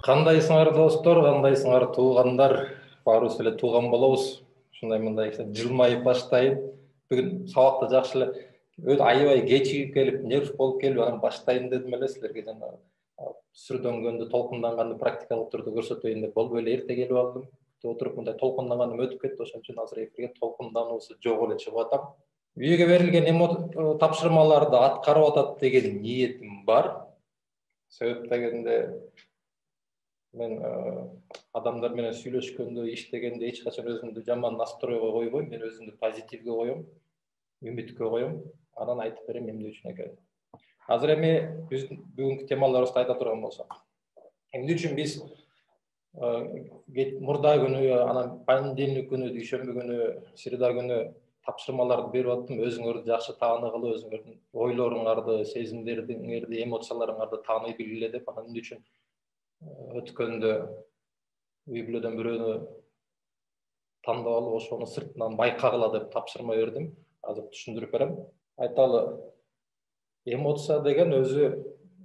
Кандайсыңар достор, кандайсыңар туугандар? Баарыбыз эле тууган болобуз. Ушундай мындай жылмайып баштайын. Бүгүн сабакта жакшы эле аябай кечигип келип, нерв болуп келип, анан баштайын дедим эле силерге жанагы сүрдөнгөндү, толкунданганды практикалык түрдө көрсөтөйүн деп болуп эле эрте келип алдым. Отуруп мындай толкунданганым өтүп кетти, ошон үчүн азыр эфирге толкундануусу жок эле чыгып атам. Үйгө берилген тапшырмаларды аткарып атат деген ниетим бар. Себеп дегенде мен адамдар менен сүйлөшкөндө, иштегенде эч качан өзүмдү жаман настройго койбойм, мен өзүмдү позитивге коем, үмүткө коем, анан айтып берем эмне үчүн экенин. Азыр эми биз бүгүнкү темаларыбызды айта турган болсок, эмне үчүн биз мурда күнү, анан понедельник күнү, дүйшөмбү күнү, среда күнү тапшырмаларды берип аттым, өзүңөрдү жакшы тааныгылы, өзүңөрдүн ойлоруңарды, сезимдериңерди, эмоцияларыңарды тааный билгиле деп, анан эмне үчүн өткөндө үй бүлөдөн бирөөнү тандап алып, ошону сыртынан байкагыла деп тапшырма бердим. Азыр түшүндүрүп берем. Айталы, эмоция деген өзү,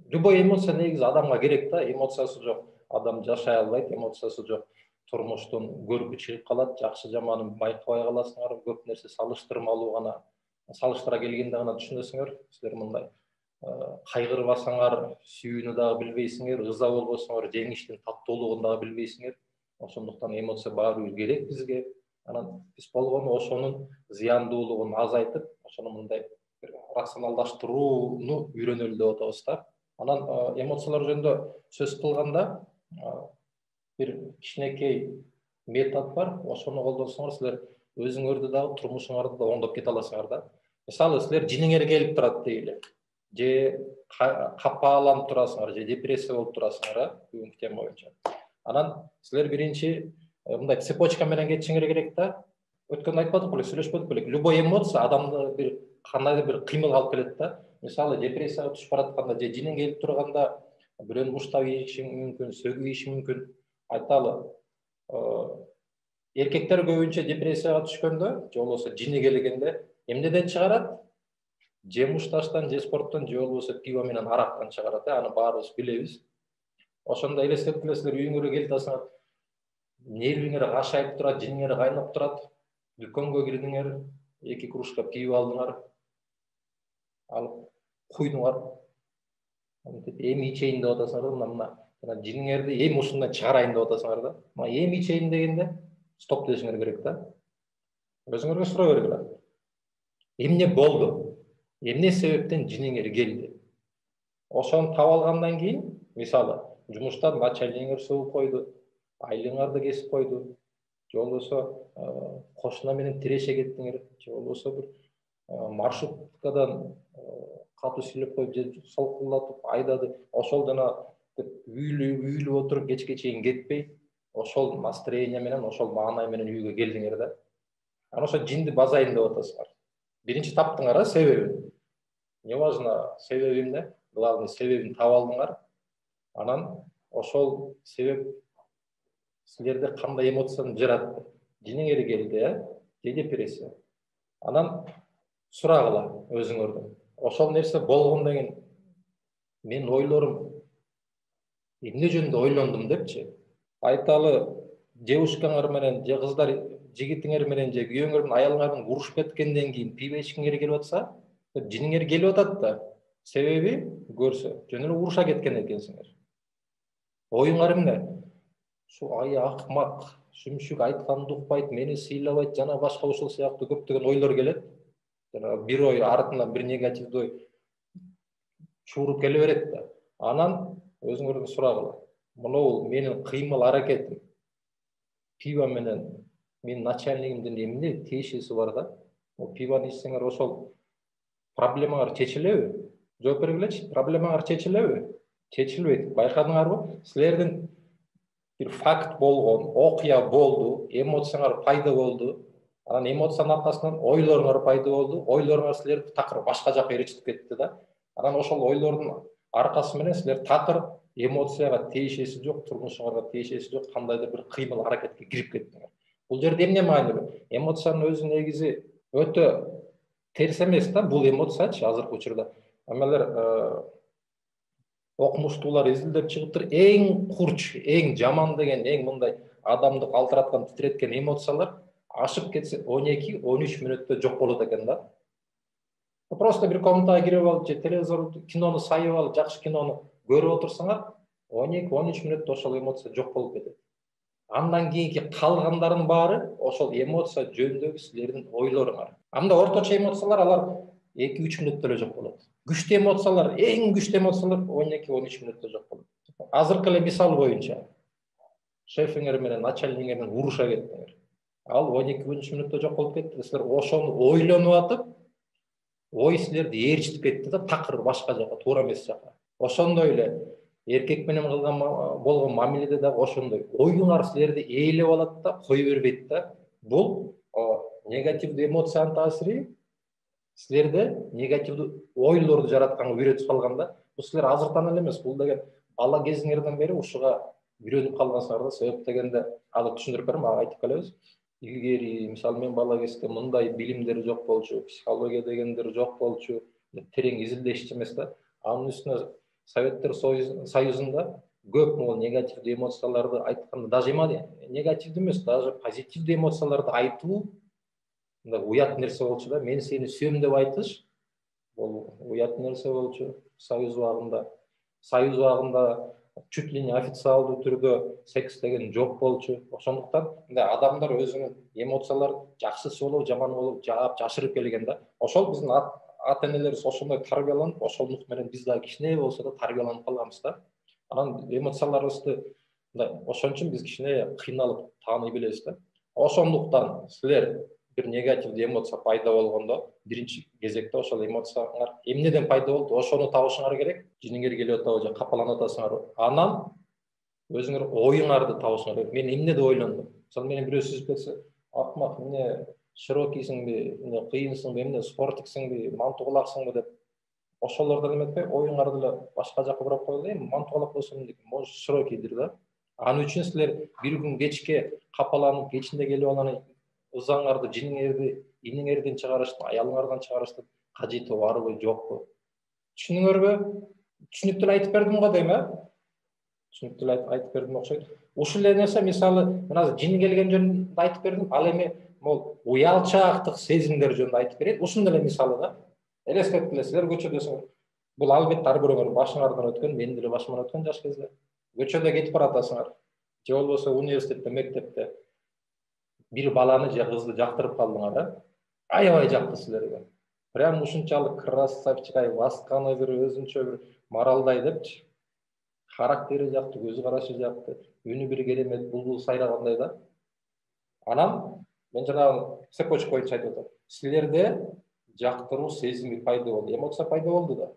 любой эмоция негизи адамга керек да, эмоциясы жок адам жашай албайт, эмоциясы жок турмуштун көркү чыгып калат, жакшы жаманын байкабай каласыңар, көп нерсе салыштырмалуу гана, салыштыра келгенде гана түшүнөсүңөр. Силер мындай кайгырбасаңар, сүйүүнү дагы билбейсиңер, ыза болбосоңор, жеңиштин таттуулугун дагы билбейсиңер. Ошондуктан эмоция баары керек бизге. Анан биз болгону ошонун зыяндуулугун азайтып, ошону мындай рационалдаштырууну үйрөнөлү деп атабыз да. Анан эмоциялар жөнүндө сөз кылганда бир кичинекей метод бар, ошону колдонсоңор силер өзүңөрдү дагы, турмушуңарды да оңдоп кете аласыңар да. Мисалы, силер жиниңер келип турат дейли, же капаланып турасыңар, же депрессия болуп турасыңар, бүгүнкү тема боюнча. Анан силер биринчи мындай цепочка менен кетишиңер керек да. Өткөндө айтпадык беле, сүйлөшпөдүк беле? Любой эмоция адамды бир кандайдыр бир кыймылга алып келет да. Мисалы, депрессияга түшүп баратканда же жиниң келип турганда бирөөнү муштап ийишиң мүмкүн, сөгүп ийишиң мүмкүн. Айталы, эркектер көбүнчө депрессияга түшкөндө, же болбосо жини келгенде эмнеден чыгарат? Же мушташтан, же спорттон, же болбосо пиво менен арактан чыгарат. Аны баарыбыз билебиз. Ошондо элестетип элесиңер, үйүңөргө келип атасыңар, нервиңер кашайып турат, жиниңер кайнап турат, дүкөнгө кирдиңер, 2 кружка пиво алдыңар, алып куйдуңар, эми ичейин деп атасыңар да, мына жиниңерди эми ушундан чыгарайын деп атасыңар да. Мына эми ичейин дегенде стоп дешиңер керек да. Өзүңөргө суроо бергиле. Эмне болду? Эмне себептен жиниңер келди? Ошону таап алгандан кийин, мисалы, жумуштан начальниңер сөгүп койду, айлыгыңарды кесип койду, же болбосо кошуна менен тиреше кеттиңер, же болбосо бир маршруткадан катуу сүйлөп коюп, же солкулдатып айдады. Ошол жана үйлүү отуруп кечке чейин кетпей, ошол настроение менен, ошол маанай менен үйгө келдиңер да. Анан ошо жинди базайын деп атасыңар. Биринчи таптыңар себебин. Не важно себеби эмне? Главный себебин таап алдыңар. Анан ошол себеп силерде кандай эмоцияны жаратты? Жиниңер келди, же депрессия? Анан сурагыла өзүңөрдөн. Ошол нерсе болгондон кийин менин ойлорум эмне жөнүндө ойлондум депчи. Айталы, девушкаңар менен, же кыздар жигитиңер менен, же күйөөңөр менен, аялыңар менен урушуп кеткенден кийин пиво ичкиңер келип атса, жиниңер келип атат да. Себеби көрсө, жөн эле уруша кеткен экенсиңер. Оюңар эмне? Ушу акмак, сүмшүк, айтканды укпайт, мени сыйлабайт, жана башка ушул сыяктуу көптөгөн ойлор келет. Жана бир ой артынан бир негативдүү ой чууруп келе берет да. Анан өзүңөрдөн сурагыла. Мынау менин кыймыл аракетим пиво менен менин начальнигимдин эмне тиешеси бар да? Пивону ичсеңер ошол проблемаңар чечилеби? Жооп бергилечи, проблемаңар чечилеби? Чечилбейт. Байкадыңарбы? Силердин бир факт болгон, окуя болду, эмоцияңар пайда болду. Анан эмоциянын аркасынан ойлоруңар пайда болду. Ойлоруңар силерди такыр башка жака ээрчитип кетти да. Анан ошол ойлордун аркасы менен силер такыр эмоцияга тиешеси жок, турмушуңарга тиешеси жок кандайдыр бир кыймыл аракетке кирип кеттиңер. Бул жерде эмне маанилүү? Эмоциянын өзү негизи өтө терс эмес да, бул эмоциячы азыркы учурда. Эмелер окумуштуулар изилдеп чыгыптыр. Эң курч, эң жаман деген, эң мындай адамды калтыраткан, титиреткен эмоциялар ашып кетсе 12-13 мүнөттө жок болот экен да. Просто бир комнатага кирип алып, же телевизор, кинону сайып алып, жакшы кинону көрүп отурсаңар, 12-13 мүнөттө ошол эмоция жок болуп кетет. Андан кийинки калгандарын баары ошол эмоция жөнүндөгү силердин ойлоруңар. Анда орточо эмоциялар алар 2-3 мүнөттө эле жок болот. Күчтүү эмоциялар, эң күчтүү эмоциялар 12-13 мүнөттө жок болот. Азыркы эле мисал боюнча, шефиңер менен начальниңер менен уруша кеттиңер. Ал 12-13 мүнөттө жок болуп кетти. Силер ошону ойлонуп атып, ой силерди ээрчитип кетти да, такыр башка жака, туура эмес жака. Ошондой эле эркек менен кылган болгон мамиледе дагы ошондой. Оюңар силерди ээлеп алат да, кой бербейт да. Бул негативдүү эмоциянын таасири силерде негативдүү ойлорду жаратканга үйрөтүп калган да. Бул силер азыртан эле эмес, бул деген бала кезиңерден бери ушуга үйрөнүп калгансыңар да. Себеп дегенде аны түшүндүрүп берем, айтып келебиз. Илгери, мисалы мен бала кезде мындай билимдер жок болчу, психология дегендер жок болчу, терең изилдешчү эмес да. Анын үстүнө Советтер Союзунда көп могул негативдүү эмоцияларды айтканда, даже негативдүү эмес, даже позитивдүү эмоцияларды айтуу уят нерсе болчу да. Мен сени сүйөм деп айтыш, бул уят нерсе болчу. Союз убагында чуть ли не официалдуу түрдө секс деген жок болчу. Ошондуктан адамдар өзүнүн эмоцияларын жакшысы болобу, жаманы болобу жаап жашырып келген да. Ошол биздин ата энелерибиз ошондой тарбияланып, ошондук менен биз дагы кичине болсо да тарбияланып калганбыз да. Анан эмоцияларыбызды ошон үчүн биз кичине кыйналып тааный билебиз да. Ошондуктан силер бир негативдүү эмоция пайда болгондо, биринчи кезекте ошол эмоцияңар эмнеден пайда болду, ошону табышыңар керек. Жиниңер келип атабы же капаланып атасыңарбы? Анан өзүңөр оюңарды табышыңар керек. Мен эмнеде ойлондум? Мисалы менен бирөө сүзүп кетсе, акмак, эмне широкийсиңби, эмне кыйынсыңбы, эмне спортиксиңби, мантугулаксыңбы деп ошолордон эметпей, оюңарды эле башка жака бурап коелу. Мантугалак болсо эмне, может широкийдир да. Анын үчүн силер бир күн кечке капаланып, кечинде келип алып, ызаңарды, жиниңерди, иниңерден чыгарыштын, аялыңардан чыгарыштын кажети барбы, жокпу? Түшүндүңөрбү? Түшүнүктүү эле айтып бердим го дейм, Түшүнүктүү эле айтып бердим окшойт. Ушул эле нерсе, мисалы, мен азыр жини келген жөнүндө айтып бердим, ал эми могул уялчаактык сезимдер жөнүндө айтып берейин. Ушундай эле мисалы да. Элестетип элесиздер, көчөдөсүңөр. Бул албетте ар бирөөңөр башыңардан өткөн, менин деле башыман өткөн жаш кезде. Көчөдө кетип баратасыңар. Же болбосо университетте, мектепте бир баланы же кызды жактырып калдыңар, аябай жакты силерге. Прям ушунчалык красавчик, басканы бир өзүнчө бир маралдай депчи. Характери жакты, көз карашы жакты, үнү бир керемет, булбул сайрагандай да. Анан мен жанагы цепочка боюнча айтып атам. Силерде жактыруу сезими пайда болду, эмоция пайда болду да.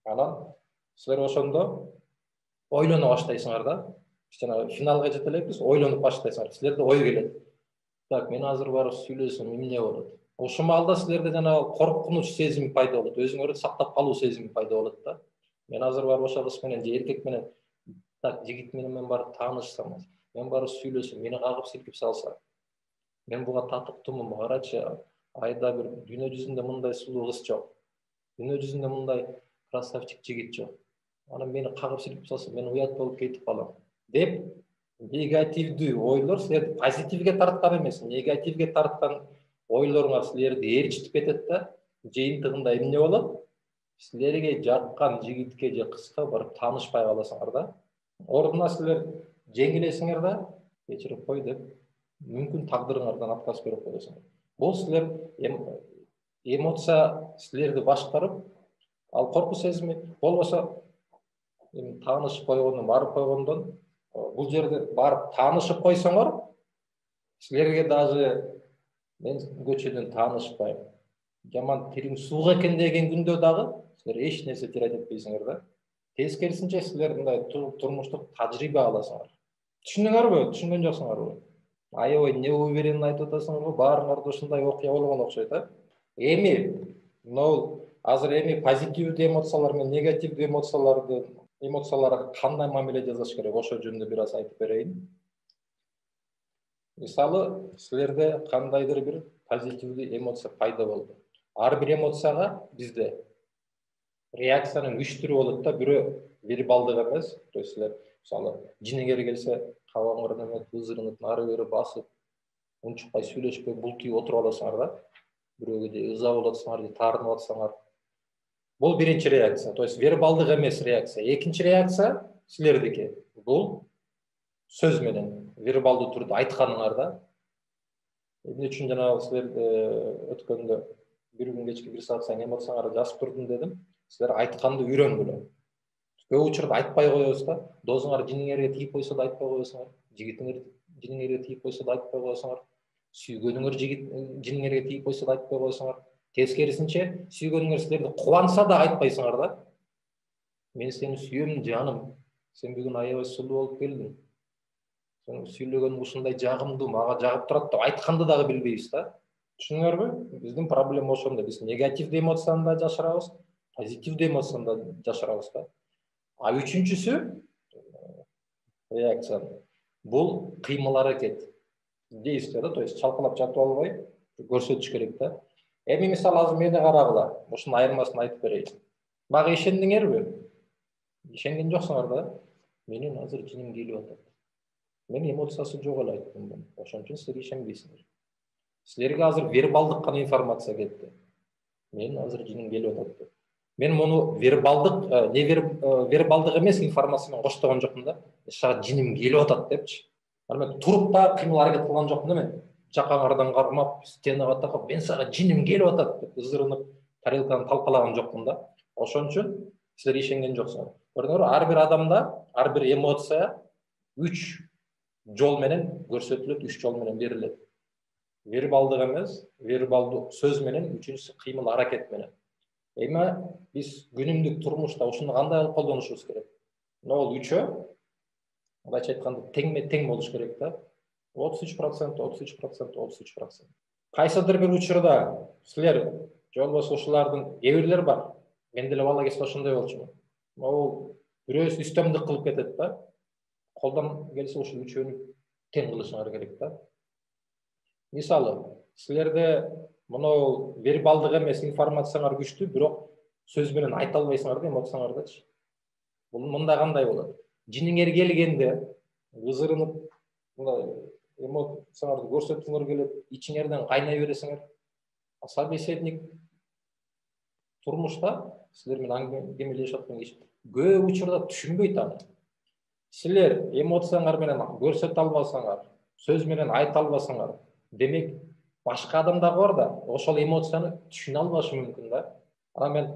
Анан силер ошондо ойлоно баштайсыңар да. Жанагы финалга жете элекпиз, ойлонуп баштайсыңар. Силерде ой келет. Так, мен азыр барып сүйлөсөм эмне болот? Ошол маалда силерде жанагы коркунуч сезими пайда болот, өзүңөрдү сактап калуу сезими пайда болот да. Мен азыр барып ошол кыз менен же эркек менен, так, жигит менен мен барып таанышсам, мен барып сүйлөсөм, мени кагып силкип салса, мен буга татыктуумун, карачы, айда бир дүйнө жүзүндө мындай сулуу кыз жок. Дүйнө жүзүндө мындай красавчик жигит жок. Анан мени кагып силкип салса, мен уят болуп кетип калам деп, негативдүү ойлор силерди позитивге тарткан эмес, негативге тарткан ойлоруңар силерди ээрчитип кетет да. Жыйынтыгында эмне болот? Силерге жаккан жигитке же кызга барып таанышпай каласыңар да. Ордуна силер жеңилесиңер да, кечирип кой деп, мүмкүн тагдырыңардан отказ берип коесуңар. Бул силер эмоция силерди башкарып, ал коркуу сезими болбосо таанышып койгондон, барып койгондон, бул жерде барып таанышып койсоңор, силерге даже мен көчөдөн таанышпайм, жаман тириң сууга экен деген күндө дагы силер эч нерсе тирет этпейсиңер да. Тескерисинче силер мындай турмуштук тажрыйба аласыңар. Түшүндүңөрбү? Түшүнгөн жоксуңарбы? Аябай неуверенно айтып атасыңарбы? Баарыңарда ушундай окуя болгон окшойт, Эми, азыр эми позитивдүү эмоциялар менен негативдүү эмоцияларга кандай мамиле жасаш керек? Ошол жөнүндө бир аз айтып берейин. Мисалы, силерде кандайдыр бир позитивдүү эмоция пайда болду. Ар бир эмоцияга бизде реакциянын күчтүүрү болот да, бирөө вербалдык эмес. То есть силер мисалы жинегер келсе кабагыңар неметип, ызырынып, нары бери басып, унчукпай сүйлөшпөй бултуйуп отуруп аласыңар да. Бирөөгө же ыза болуп атсаңар, же таарынып атсаңар. Бул биринчи реакция. То есть вербалдык эмес реакция. Экинчи реакция силердики. Бул сөз менен вербалдуу түрдө айтканыңар да. Эмне үчүн жанагы силер өткөндө бир күн кечки бир саат сайын эмоцияңарды жазып турдум дедим. Силер айтканды үйрөнгүлө. Көп учурда айтпай коебуз да. Досуңар жиниңерге тийип койсо да айтпай коесуңар. Жигитиңер жиниңерге тийип койсо да айтпай коесуңар. Сүйгөнүңөр жиниңерге тийип койсо да айтпай коесуңар. Тескерисинче, сүйгөнүңөр силерди кубанса да айтпайсыңар да. Мен сени сүйөм, жаным. Сен бүгүн аябай сулуу болуп келдиң. Сен сүйлөгөнүң ушундай жагымдуу, мага жагып турат деп айтканды дагы билбейбиз да. Түшүнүңөрбү? Биздин проблема ошондо. Биз негативдүү эмоцияны да жашырабыз, позитивдүү эмоцияны да жашырабыз да. А үчүнчүсү реакция. Бул кыймыл аракет. Действие да, то есть чалкалап жатып албай көрсөтүш керек да. Эми мисалы азыр мени карагыла, ушунун айырмасын айтып берейин. Мага ишендиңерби? Ишенген жоксуңар да. Менин азыр жиним келип атат. Мен эмоциясы жок эле айттым муну. Ошон үчүн силер ишенбейсиңер. Силерге азыр вербалдык гана информация кетти. Менин азыр жиним келип атат деп. Мен муну вербалдык эмес информация менен коштогон жокмун да. Ошо жиним келип атат депчи. Мен туруп да кыймыл аракет кылган жокмун да мен. Жакаңардан кармап, стенага такап, мен сага жиним келип атат деп ызырынып, тарелканы талкалаган жокмун да. Ошон үчүн силер ишенген жоксуңар. Көрдүңөрбү, ар бир адамда ар бир эмоция 3 жол менен көрсөтүлөт, 3 жол менен берилет. Вербалдык эмес, вербалдуу сөз менен, үчүнчүсү кыймыл аракет менен. Эми биз күнүмдүк турмушта ушуну кандай колдонушубуз керек? Ол үчөө, мындайча айтканда, тең болуш керек да. 33%, 33%, 33%. Кайсыдыр бир учурда силер же болбосо ушулардын кээ бирлер бар. Мен деле бала кезде ошондой болчумун. Ол бирөөсү үстөмдүк кылып кетет да. Колдон келсе ушул үчөөнү тең кылышыңар керек да. Мисалы, силерде мынау вербалдык эмес информацияңар күчтүү, бирок сөз менен айта албайсыңар да эмоцияңардычы. Бул мында кандай болот? Жиниңер келгенде ызырынып, эмоцияңарды көрсөткүңөр келет, ичиңерден кайнай бересиңер. Собеседник турмушта силер менен аңгемелешип аткан киши көп учурда түшүнбөйт аны. Силер эмоцияңар менен көрсөтө албасаңар, сөз менен айта албасаңар, демек башка адам дагы бар да, ошол эмоцияны түшүнө албашы мүмкүн да. Анан мен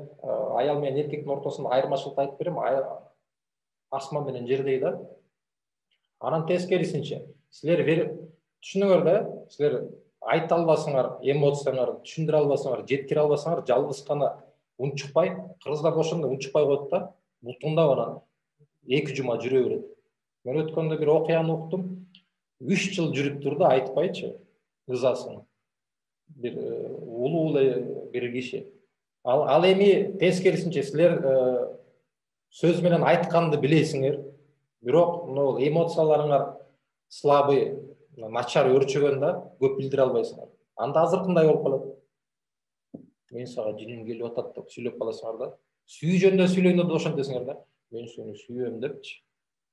аял менен эркектин ортосунда айырмачылыкты айтып берем, асман менен жердей да. Анан тескерисинче, силер түшүнүңөр да, силер айта албасаңар, эмоцияңарды түшүндүрө албасаңар, жеткире албасаңар, жалгыз гана унчукпай, кыргыздар ошондо унчукпай коет да, бутуңдап анан 2 жума жүрө берет. Мен өткөндө бир окуяны уктум. 3 жыл жүрүп турду, айтпайчы, ызасын. Бир улуу бир киши. Ал эми тескерисинче силер сөз менен айтканды билесиңер, бирок мына эмоцияларыңар слабый, начар өрчөгөн да, көп билдире албайсыңар. Анда азыр кандай болуп калат? Мен сага жиним келип атат деп сүйлөп каласыңар да. Сүйүү жөнүндө сүйлөгөндө да ошентесиңер да. Мен сени сүйөм депчи.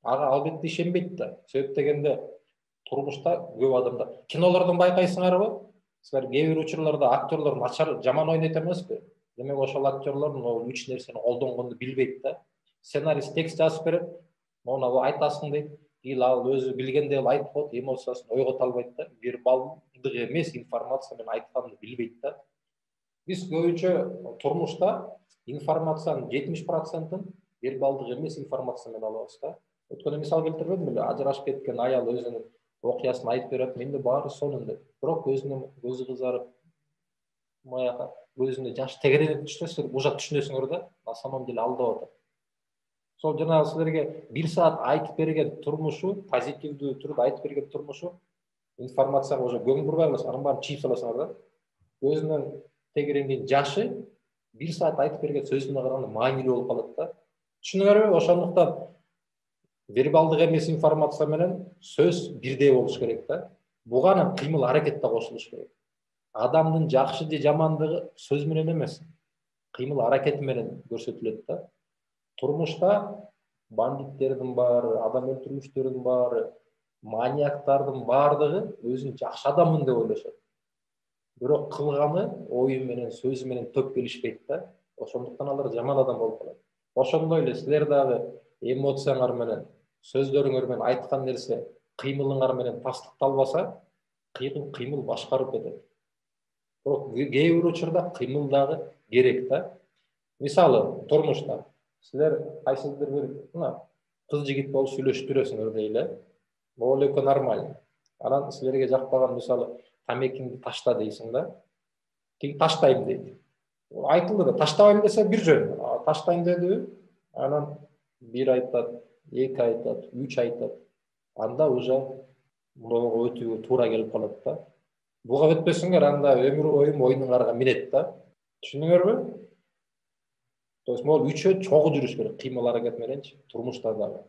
Ага албетте ишенбейт да. Себеп дегенде турмушта көп адамдар. Кинолордон байкайсыңарбы? Силер кээ бир учурларда актерлор начар, жаман ойнойт эмеспи? Демек ошол актерлор могу 3 нерсени колдонгонду билбейт да. Сценарист текст жазып берет, мону айтасың дейт. Ал өзү билгендей эле айтып коет, эмоциясын ойгото албайт да. Вербалдык эмес информация менен айтканды билбейт да. Биз көбүнчө турмушта информациянын 70%-ын вербалдык эмес информация менен алабыз да. Өткөндө мисал келтирбедимби эле, ажырашып кеткен аял өзүнүн окуясын айтып берет, менде баары сонун деп. Бирок көзү кызарып, маяка көзүнө жаш тегеренип түшсө, уже түшүнөсүңөр да, на самом деле алдап атат. Сол жанагы силерге 1 саат айтып берген турмушу, позитивдүү түрдө айтып берген турмушу информацияга уже көңүл бурбай каласың, анын баарын чийип саласыңар да. Көзүнөн тегеренген жашы 1 саат айтып берген сөзүнө караганда маанилүү болуп калат да. Түшүнүңөрбү? Ошондуктан вербалдык эмес информация менен сөз бирдей болуш керек да. Буга анан кыймыл аракет да кошулуш керек. Адамдын жакшы же жамандыгы сөз менен эмес. кыймыл аракети менен көрсөтүлөт да. Турмушта бандиттердин баары, адам өлтүргүчтөрдүн баары, маньяктардын баардыгы өзүн жакшы адаммын деп ойлошот. Бирок кылганы ою менен, сөзү менен төп келишпейт да. Ошондуктан алар жаман адам болуп калат. Ошондой эле силер дагы эмоцияңар менен, сөздөрүңөр менен айткан нерсе кыймылыңар менен тастыкталбаса, кыймыл башкарып кетет. Бирок кээ бир учурда кыймыл дагы керек да. Мисалы, турмушта силер кайсыдыр бир кыз жигит болуп сүйлөшүп жүрөсүңөр дейли. Могу экөө нормально. Анан силерге жакпаган мисалы тамекиңди ташта дейсиң да. Тиги таштайм дейт. Айтылды да, таштабайм десе бир жөн. Таштайм дедиби? Анан бир айтат, эки айтат, үч айтат. Анда уже мурого өтүүгө туура келип калат да. Буга өтпөсүңөр, анда өмүр бою мойнуңарга минет да. Түшүндүңөрбү? То есть могул үчөө чогуу жүрүш керек, кыймыл аракет мененчи, турмушта дагы.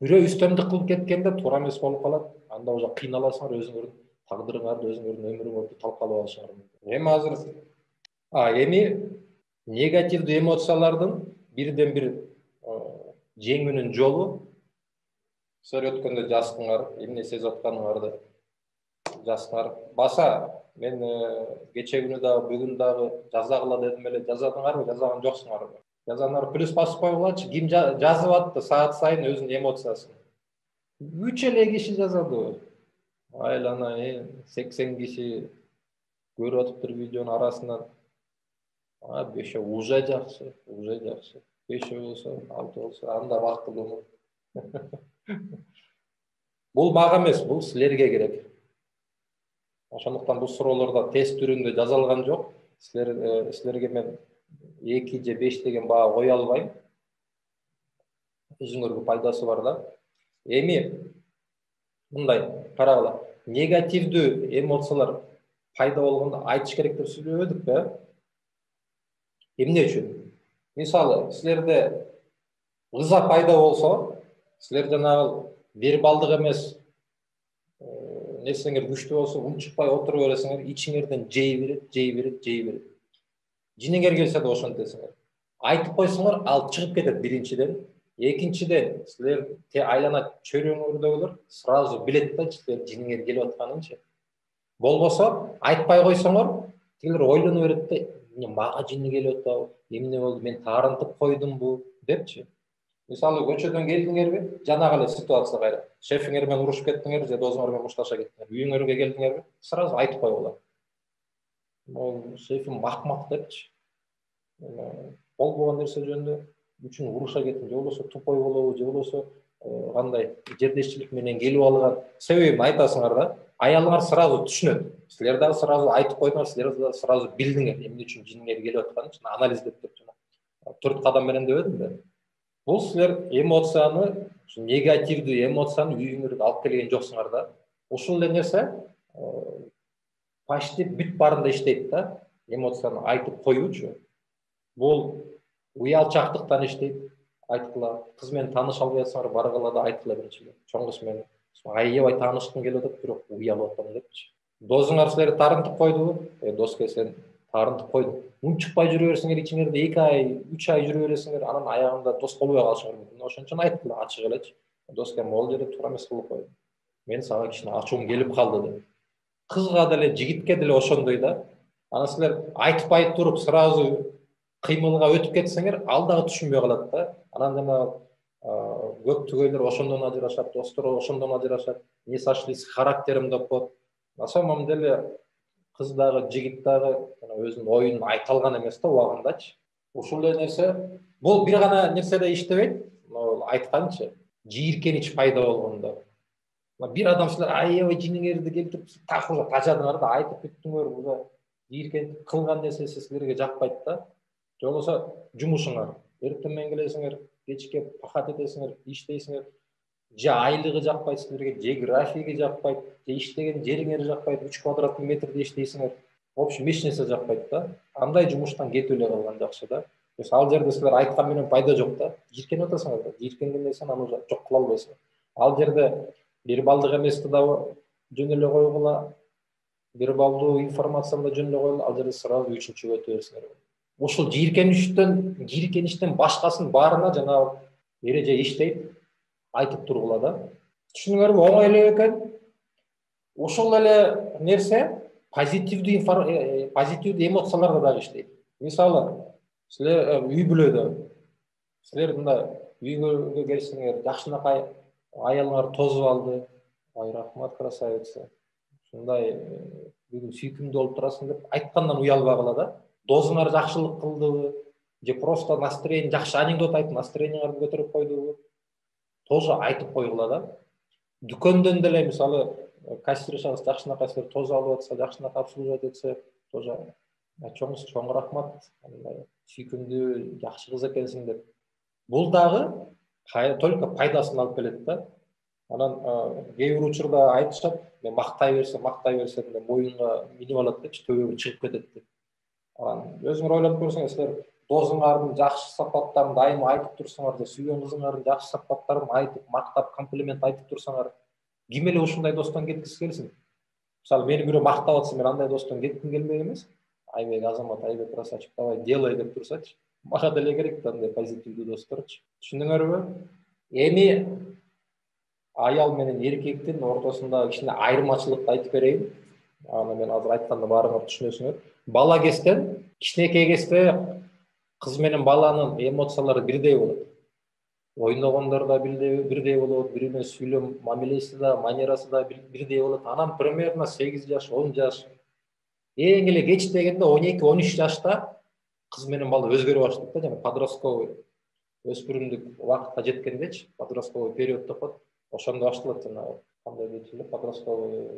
Бирөө үстөмдүк кылып кеткенде туура эмес болуп калат. Анда уже кыйналасыңар, өзүңөрдүн тагдырыңарды, өзүңөрдүн өмүрүңөрдү талкалап алышыңар мүмкүн. Эми азыр эми негативдүү эмоциялардын бирден бир жеңүүнүн жолу силер өткөндө жаздыңар, эмне сезип атканыңарды жаздыңар. Баса мен кече күнү дагы бүгүн дагы жазагыла дедим эле, жазадыңарбы, жазган жоксуңарбы? Жазгандар плюс басып койгулачы, ким жазып атты саат сайын өзүнүн эмоциясын. 3 эле киши жазады. Айлана 80 киши көрүп атыптыр видеонун арасынан. 5 уже жакшы, уже жакшы. 5 болсо, 6 болсо, анда бактылуу. Бул мага эмес, бул силерге керек. Ошондуктан бул суроолордо тест түрүндө жазылган жок. Силерге мен 2 же 5 деген баа кое албайм. Өзүңөргө пайдасы бар да. Эми мындай карагыла. Негативдүү эмоциялар пайда болгондо айтыш керек деп сүйлөбөдүкпү? Эмне үчүн? Мисалы, силерде ыза пайда болсо, силер жанагы вербалдык эмес нерсеңер күчтүү болсо, унчукпай отура бересиңер, ичиңерден жей берет. Жиниңер келсе да ошентесиңер. Айтып койсоңор, ал чыгып кетет биринчиден. Экинчиден, силер айлана чөйрөңөрдөгүлөр сразу билет да, силер жиниңер келип атканынчы. Болбосо, айтпай койсоңор, тилер ойлоно берет да, мага жини келип атабы, эмне болду, мен таарынтып койдумбу депчи. Мисалы, көчөдөн келдиңерби, жанагы эле ситуация кайра. Шефиңер менен урушуп кеттиңер же досуңар менен мушташа кеттиңер. Үйүңөргө келдиңерби, сразу айтып койгула. Могу шефим макмак депчи. Болбогон нерсе жөнүндө үчүн уруша кеттим, же болбосо тупой болобу, же болбосо кандай жердешчилик менен келип алган себебин айтасыңар да. Аялыңар сразу түшүнөт. Силер дагы сразу айтып койдуңар, силер дагы сразу билдиңер эмне үчүн жиниңер келип атканын, анализдеп туруп жана 4 кадам менен дебедим да. Бул силер эмоцияны, негативдүү эмоцияны үйүңөргө алып келген жоксуңар да. Ушул эле нерсе почти бүт баарында иштейт да. Эмоцияны айтып коюучу. Бул уялчактыктан иштейт. Айткыла, кыз менен тааныша албай атсаңар, баргыла да айткыла биринчиден. Чоң кыз менен аябай таанышкым келип атат, бирок уялып атам депчи. Досуңар силерди таарынтып койдубу? Доска сен таарынтып койдуң. Унчукпай жүрө берсиңер, ичиңерде 2 ай, 3 ай жүрө бересиңер, анан аягында дос болбой калышыңар мүмкүн. Ошон үчүн айткыла, ачык элечи. Доска, могул жерде туура эмес кылып койдум. Мен сага кичине ачуум келип калды деп. Кызга деле, жигитке деле ошондой да. Анан силер айтпай туруп сразу кыймылга өтүп кетсеңер, ал дагы түшүнбөй калат да. Анан жанагы көп түгөйлөр ошондон ажырашат, достор ошондон ажырашат. Не сошлись характерим деп коет. На самом деле кыз дагы, жигит дагы өзүнүн оюн айта алган эмес да убагындачы. Ушул эле нерсе, бул бир гана нерседе иштебейт. Айтканчы, жийиркенич пайда болгондо. Бир адам силер аябай жиниңерди келтирип, так уже тажадыңар да, айтып бүттүңөр, уже жийиркенчилик кылган нерсеси силерге жакпайт да. Же болбосо жумушуңар, эртең менен келесиңер, кечке пахат этесиңер, иштейсиңер, же айлыгы жакпайт силерге, же графиги жакпайт, же иштеген жериңер жакпайт, 3 квадрат метрде иштейсиңер. В общем, эч нерсе жакпайт да. Андай жумуштан кетип эле калган жакшы да. Ал жерде силер айткан менен пайда жок да. Жийиркенип атасыңар да. Жийиркенген нерсени аны уже жок кыла албайсыңар. Ал жерде вербалдык эмести да жөн эле койгула, вербалдуу информацияны да жөн эле койгула, ал жерде сразу үчүнчүгө өтө берсиңер. ошол жийиркеничтен башкасын баарына жанагы эреже иштейт, айтып тургула да. Түшүнүңөрбү, оңой эле экен. Ошол эле нерсе позитивдүү эмоцияларда дагы иштейт. Мисалы, силер үй бүлөдө, силер мындай үйгө келсеңер, жакшынакай аялыңар тозуп алды, ай рахмат красавица, ушундай бүгүн сүйкүмдүү болуп турасың деп айткандан уялбагыла да. Досуңар жакшылык кылдыбы же просто настроение жакшы анекдот айтып настроениеңарды көтөрүп койдубу, тоже айтып койгула да. Дүкөндөн деле мисалы кассиршаңыз жакшынакай силер тозуп алып атса, жакшынакай обслуживать этсе, тоже чоң рахмат, сүйкүмдүү жакшы кыз экенсиң деп. Бул дагы только пайдасын алып келет да. Анан кээ бир учурда айтышат, мен мактай берсем да моюнга минип алат депчи, төбөгө чыгып кетет деп. Анан өзүңөр ойлонуп көрсөңөр, силер досуңардын жакшы сапаттарын дайыма айтып турсаңар, же сүйгөн кызыңардын жакшы сапаттарын айтып, мактап, комплимент айтып турсаңар, ким эле ушундай достон кеткиси келсин? Мисалы, мени бирөө мактап атса, мен андай достон кетким келмек эмес. Айбек Азамат, Айбек красавчик, давай делай деп турсачы. Мага деле керек да андай позитивдүү досторчу. Түшүндүңөрбү? Эми аял менен эркектин ортосундагы кичине айырмачылыкты айтып берейин. Аны мен азыр айтканда баарыңар түшүнөсүңөр. Бала кезден, кичинекей кезде кыз менен баланын эмоциялары бирдей болот. Ойногондор да бирдей болот, бири менен сүйлөм мамилеси да, манерасы да бирдей болот. Анан примерно 8 жаш, 10 жаш, эң эле кеч дегенде 12-13 жашта кыз менен бала өзгөрө баштайт да, жана подростковый өспүрүмдүк убакытка жеткендечи, подростковый период деп коет. Ошондо башталат жанагы кандай дейт эле, подростковый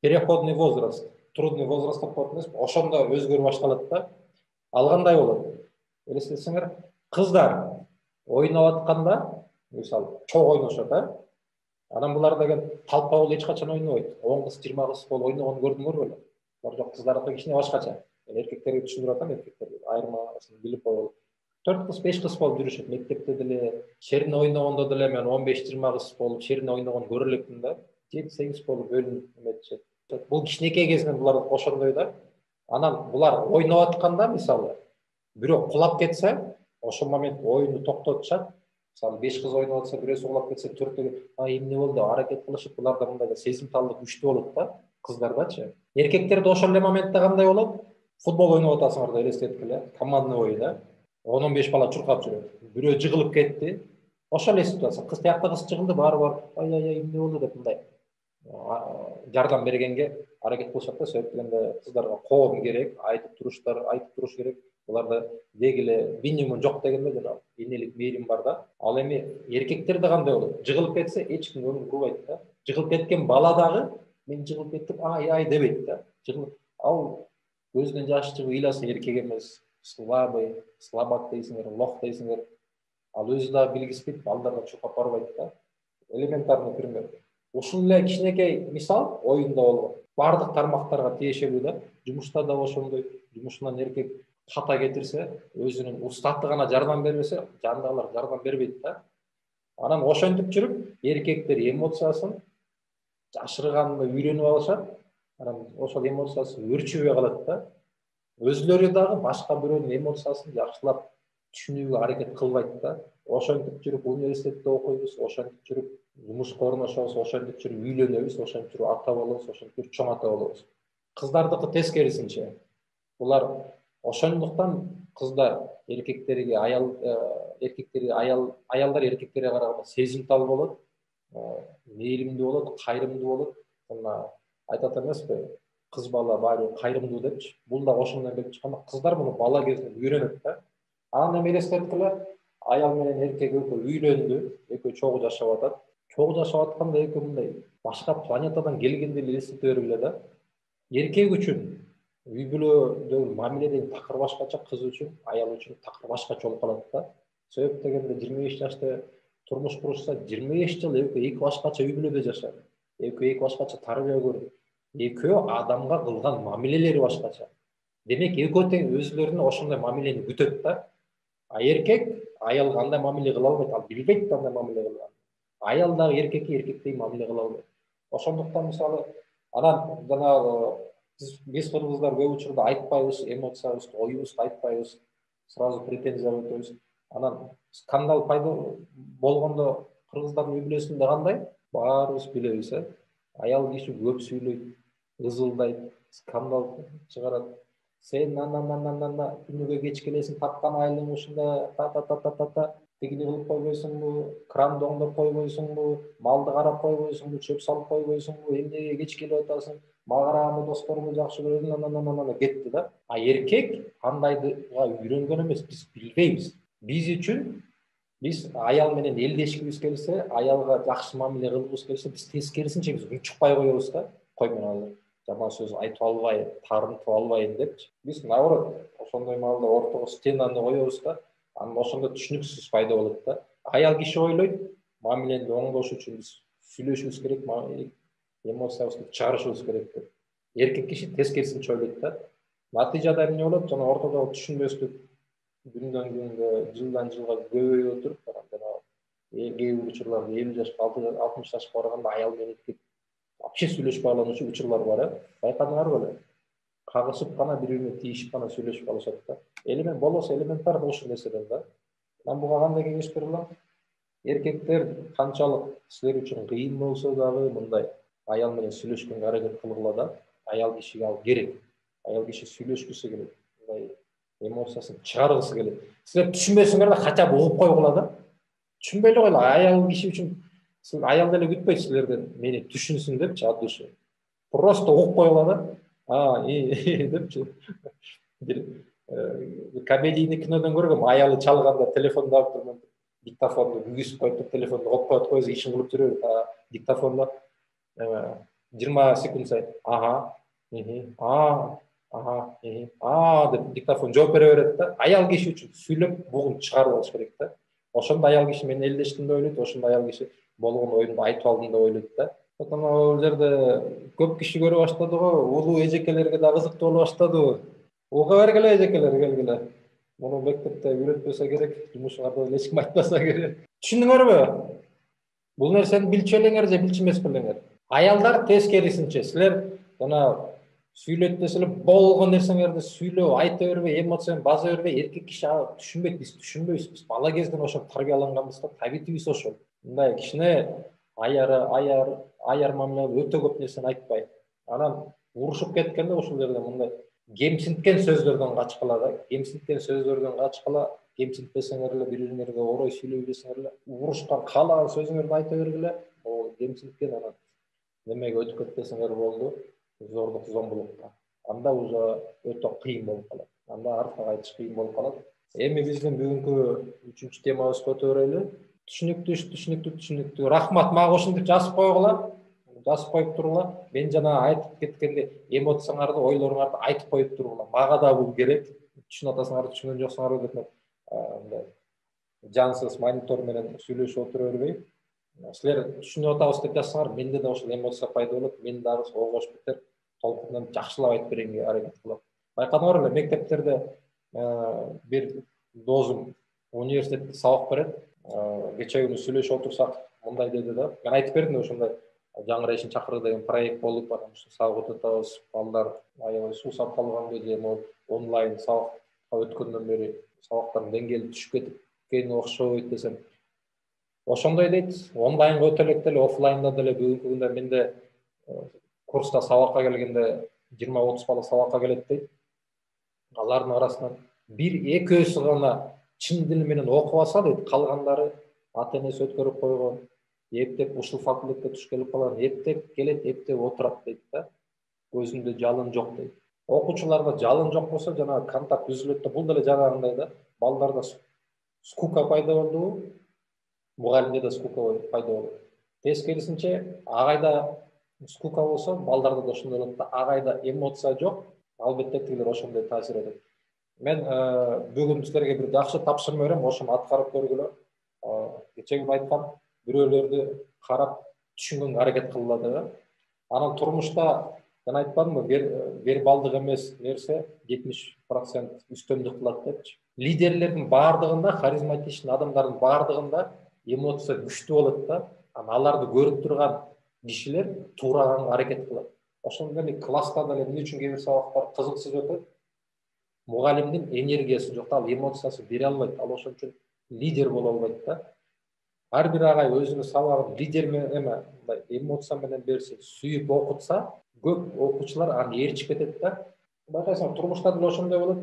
переходный возраст, трудный возраст деп коет эмеспи? Ошондо өзгөрүп башталат да. Ал кандай болот? Элестетсеңер, кыздар ойноп атканда, мисалы, чогуу ойношот, анан булар деген талпа болуп эч качан ойнобойт. 10 кыз, 20 кыз болуп ойногонун көрдүңөр беле? Булар жок, кыздарыкы кичине башкача. Мен эркектерге түшүндүрүп атам, эркектерге айырмасын билип коелу. 4 кыз, 5 кыз болуп жүрүшөт. Мектепте деле, шерине ойногондо деле мен 15-20 кыз болуп шерине ойногон көрө элекмин да. 7-8 болуп бөлүнүп эметишет. Бул кичинекей кезинен булар ошондой да. Анан булар ойноп атканда, мисалы, бирөө кулап кетсе, ошол момент оюнду токтотушат. Мисалы, 5 кыз ойноп атса, бирөөсү кулап кетсе, төртөөгө эмне болду, аракет кылышып, буларда мындай сезимталдык күчтүү болот да, кыздардачы. Эркектерде ошол эле моментте кандай болот? Футбол ойноп атасыңар да, элестеткиле, командный ой да. 10-15 бала чуркап жүрөт. Бирөө жыгылып кетти. Ошол эле ситуация. Кыз тиякта кыз жыгылды, баары ай эмне болду деп мындай жардам бергенге аракет кылышат да. Себеп дегенде кыздарга коом керек, айтып туруш керек. Буларда деги эле минимум жок дегенде жанагы энелик мээрим бар да. Ал эми эркектерде кандай болот? Жыгылып кетсе эч ким өнүк урбайт да. Жыгылып кеткен бала дагы мен жыгылып кеттим, ай дебейт да. Жыгылып, ал көзүнөн жаш чыгып ыйласа эркек эмес, слабак дейсиңер, лох дейсиңер. Ал өзү дагы билгиспейт, балдарга чуркап барбайт да. Элементарный пример. Ушул эле кичинекей мисал оюнда болгон. Бардык тармактарга тиешелүү да. Жумушта да ошондой. Жумушунан эркек хата кетирсе, өзүнүн устаты гана жардам бербесе, жандагылар жардам бербейт да. Анан ошентип жүрүп, эркектер эмоциясын жашырганды үйрөнүп алышат. Анан ошол эмоциясы өрчүбөй калат да. Өзүлөрү дагы башка бирөөнүн эмоциясын жакшылап түшүнүүгө аракет кылбайт да. Ошентип жүрүп университетте окуйбуз, ошентип жүрүп жумушка орношобуз, ошентип жүрүп үйлөнөбүз, ошентип жүрүп ата болобуз, ошентип жүрүп чоң ата болобуз. Кыздардыкы тескерисинче. Булар ошондуктан кыздар эркектерге аялдар эркектерге караганда сезимтал болот, мээримдүү болот, кайрымдуу болот. Мына айтат эмеспи, кыз бала баары кайрымдуу депчи. Бул да ошондон келип чыккан. Кыздар муну бала кезинен үйрөнөт да. Анан эми элестеткиле, аял менен эркек экөө үйлөндү, экөө чогуу жашап атат. Чогуу жашап атканда экөө мындай башка планетадан келгендей элестете бергиле да. Эркек үчүн үй бүлөдөгү мамиле деген такыр башкача, кыз үчүн, аял үчүн такыр башкача болуп калат да. Себеп дегенде 25 жашта турмуш курушса, 25 жыл экөө эки башкача үй бүлөдө жашар. Экөө эки башкача тарбия көрүп, экөө адамга кылган мамилелери башкача. Демек экөө тең өзүлөрүнө ошондой мамилени күтөт да. А эркек аялга андай мамиле кыла албайт, ал билбейт андай мамиле кылганын. Аял дагы эркектей мамиле кыла албайт. Ошондуктан мисалы, анан жанагы биз кыргыздар көп учурда айтпайбыз, эмоциябызды, оюбузду айтпайбыз. сразу претензияга өтөбүз. Анан скандал пайда болгондо кыргыздардын үй бүлөсүндө кандай? Баарыбыз билебиз, аял киши көп сүйлөйт, ызылдайт, скандал чыгарат. Сен анан күнүгө кеч келесиң, тапкан айлыгың ушунда та тигини кылып койбойсуңбу, кранды оңдоп койбойсуңбу, малды карап койбойсуңбу, чөп салып койбойсуңбу, эмнеге кеч келип атасың, мага караганда досторумду жакшы көрөсүң, кетти да. А эркек андайга үйрөнгөн эмес, биз билбейбиз. Биз үчүн биз аял менен элдешкибиз келсе, аялга жакшы мамиле кылгыбыз келсе, биз тескерисинче биз унчукпай коебуз да. Кой мен ал жаман сөз айтып албайын, тарынтып албайын депчи. Биз наоборот, ошондой маалда ортого стенаны коебуз да. Анан ошондо түшүнүксүз пайда болот да. Аял киши ойлойт, мамилени оңдош үчүн биз сүйлөшүбүз керек, эмоциябызды чыгарышыбыз керек деп. Эркек киши тескерисинче ойлойт да. Натыйжада эмне болот? Жана ортодогу түшүнбөстүк күндөн күнгө, жылдан жылга көбөйүп отуруп, жана кээ бир учурларда 50 жашка, 60 жашка барганда аял менен эркек вообще сүйлөшпөй калган учурлар бар, байкадыңарбы беле? Кагышып гана, бири-бирине тийишип гана сүйлөшүп калышат да. Элемент болосо элементарно ушул нерседен да. Мен буга кандай кеңеш бере алам? Эркектер канчалык силер үчүн кыйын болсо дагы мындай аял менен сүйлөшкөнгө аракет кылгыла да. Аял кишиге ал керек. Аял киши сүйлөшкүсү келет. Мындай эмоциясын чыгаргысы келет. Силер түшүнбөсөңөр да хотя бы угуп койгула да. Түшүнбөй эле койгула. Аял киши үчүн силер аял деле күтпөйт силерден мени түшүнсүн депчи, от души. Просто угуп койгула да. Депчи. Бир комедийный кинодон көргөм, аялы чалганда телефонду алып туруп, диктофонду үгүзүп коюп, телефонду коюп коет, койсо ишин кылып жүрө берет. Диктофондо 20 секунд сайын деп диктофон жооп бере берет да. Аял киши үчүн сүйлөп бугун чыгарып алыш керек да. Ошондо аял киши мен элдештим деп ойлойт, ошондо аял киши болгон оюмду айтып алдым деп ойлойт да. Потом ал жерде көп киши көрө баштады го, улуу эжекелерге да кызыктуу боло баштады. Уга бергиле эжекелер, келгиле. Муну мектепте үйрөтпөсө керек, жумушуңарда эле эч ким айтпаса керек. Түшүндүңөрбү? Бул нерсени билчү элеңер же билчү эмес белеңер. Аялдар тескерисинче, силер жана сүйлөйт десеңер, болгон нерсеңерди сүйлөп, айта бербей, эмоцияны база бербей, эркек киши түшүнбөйт, биз түшүнбөйбүз. Биз бала кезден ошо тарбияланганбыз да, табитибиз ошол. Мындай кичине аяр мамиле өтө көп нерсени айтпай. Анан урушуп кеткенде ошол жерде мындай кемсинткен сөздөрдөн качкыла да. Кемсинткен сөздөрдөн качкыла, кемсинтпесеңер эле бири-бириңерге орой сүйлөй берсеңер эле, урушкан каалаган сөзүңөрдү айта бергиле. Могу кемсинткен анан немеге өтүп кетпесеңер болду, зордук, зомбулукка. Анда уже өтө кыйын болуп калат. Анда артка кайтыш кыйын болуп калат. Эми биздин бүгүнкү 3-үнчү темабызга өтө түшүнүктүү. Рахмат, мага ушинтип жазып койгула. Жазып коюп тургула. Мен жана айтып кеткенде эмоцияңарды, ойлоруңарды айтып коюп тургула. Мага да бул керек. Түшүнүп атасыңар, түшүнгөн жоксуңарбы деп мындай жансыз монитор менен сүйлөшүп отура бербей. Силер түшүнүп атабыз деп жазсаңар, менде да ошол эмоция пайда болот. Мен дагы ого кошуп кетер, толкундан жакшылап айтып беренге аракет кылам. Байкадыңар беле, мектептерде бир досум университетте сабак берет. Кечээ күнү сүйлөшүп отурсак, мындай деди да. Мен айтып бердим да, ошондой жаңы решин чакырды деген проект болуп, анан сабак өтөтөбүз. Балдар аябай суусап калганбы же онлайн сабакка өткөндөн бери сабактардын деңгээли түшүп кеткен окшойт десем. Ошондой дейт, онлайнга өтө элек деле, офлайнда деле бүгүнкү күндө менде курста сабакка келгенде 20-30 бала сабакка келет дейт. Алардын арасынан 1-2 гана чын дил менен окуп алса дейт, калгандары ата энеси өткөрүп койгон, эптеп ушул факультетке туш келип калган, эптеп келет, эптеп отурат дейт да. Көзүндө жалын жок дейт. Окуучуларда жалын жок болсо, жана контакт үзүлөт да, бул деле жанагындай да. Балдарда скука пайда болду, мугалимде да скука пайда болду. Тескерисинче, агайда скука болсо, балдарда да ошондой болот да. Агайда эмоция жок, албетте тигилер ошондой таасир этет. Мен бүгүн силерге бир жакшы тапшырма берем, ошону аткарып көргүлө. Кечээ күнү айткам, бирөөлөрдү карап түшүнгөнгө аракет кылгыла деп. Анан турмушта мен айтпадымбы, вербалдык эмес нерсе 70% үстөмдүк кылат депчи. Лидерлердин баардыгында, харизматичный адамдардын баардыгында эмоция күчтүү болот да. Аларды көрүп турган кишилер туураганга аракет кылат. Ошондо эле класста деле эмне үчүн кээ бир сабактар кызыксыз өтөт? мугалимдин энергиясы жок, ал эмоциясын бере албайт, ал ошон үчүн лидер боло албайт да. Ар бир агай өзүнүн сабагын лидер менен мындай эмоция менен берсе, сүйүп окутса, көп окуучулар аны ээрчип кетет да. Байкайсың, турмушта деле ошондой болот.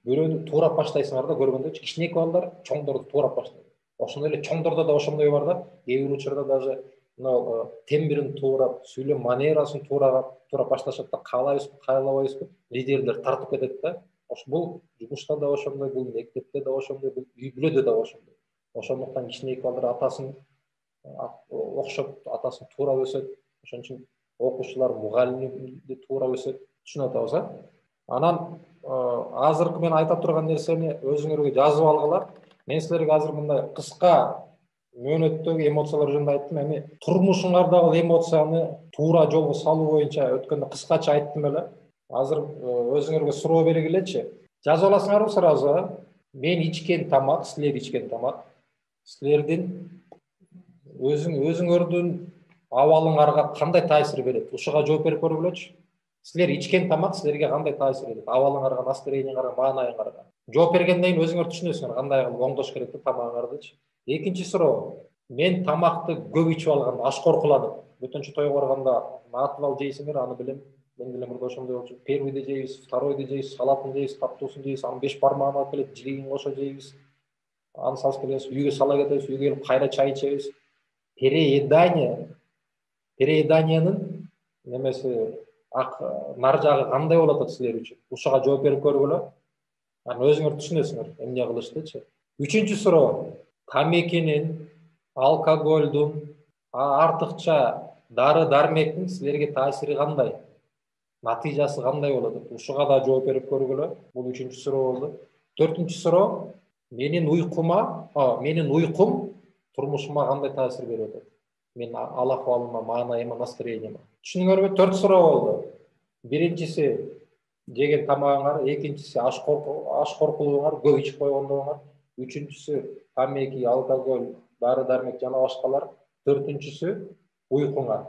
Бирөөнү туурап баштайсыңар да, көргөндө кичинекей балдар чоңдорду туурап баштайт. Ошондой эле чоңдордо да ошондой бар да. Кээ бир учурда даже мына тембрин туурап, сүйлөм манерасын туурап башташат да, каалайбызбы, каалабайбызбы, лидерлер тартып кетет да. Бул жумушта да ошондой, бул мектепте да ошондой, бул үй бүлөдө да ошондой. Ошондуктан кичинекей балдар атасын окшоп, атасын туура өсөт. Ошон үчүн окуучулар мугалимди туура өсөт. Түшүнүп атабыз, а? Анан азыркы мен айта турган нерсени өзүңөргө жазып алгыла. Мен силерге азыр мындай кыска мөөнөттөгү эмоциялар жөнүндө айттым. Эми турмушуңардагы эмоцияны туура жолго салуу боюнча өткөндө кыскача айттым эле. Азыр өзүңөргө суроо бергилечи. Жазып аласыңарбы сразу? Мен ичкен тамак, силер ичкен тамак, силердин өзүңөрдүн абалыңарга кандай таасир берет? Ушуга жооп берип көргүлөчү. Силер ичкен тамак силерге кандай таасир берет? Абалыңарга, настроениеңарга, маанайыңарга. Жооп бергенден кийин өзүңөр түшүнөсүңөр кандай кылып оңдош керек деп тамагыңардычы. Экинчи суроо. Мен тамакты көп ичип алганда ашкоркуланып, бөтөнчө тойго барганда атып алып жейсиңер, аны билем. Мен деле мурда ошондой болчу. Первыйды жейбиз, второйду жейбиз, салатын жейбиз, таттуусун жейбиз, анын 5 бармагын алып келет, жилигин кошо жейбиз. Аны салып келебиз, үйгө сала кетебиз, үйгө келип кайра чай ичебиз. Перееданиянын немеси нар жагы кандай болот атат силер үчүн? Ушуга жооп берип көргүлө. Анан өзүңөр түшүнөсүңөр эмне кылыштычы. Үчүнчү суроо. Тамекинин, алкоголдун, артыкча дары дармектин силерге таасири кандай? Натыйжасы кандай болот? Ушуга да жооп берип көргүлө. Бул үчүнчү суроо болду. Төртүнчү суроо. Менин уйкум турмушума кандай таасир берип атат? Мен ал акыбалыма, маанайыма, настроениема. Түшүндүңөрбү? 4 суроо болду. Биринчиси жеген тамагыңар, экинчиси ашкоркулууңар, көп ичип койгондугуңар, үчүнчүсү тамеки, алкоголь, дары дармек жана башкалар, төртүнчүсү уйкуңар.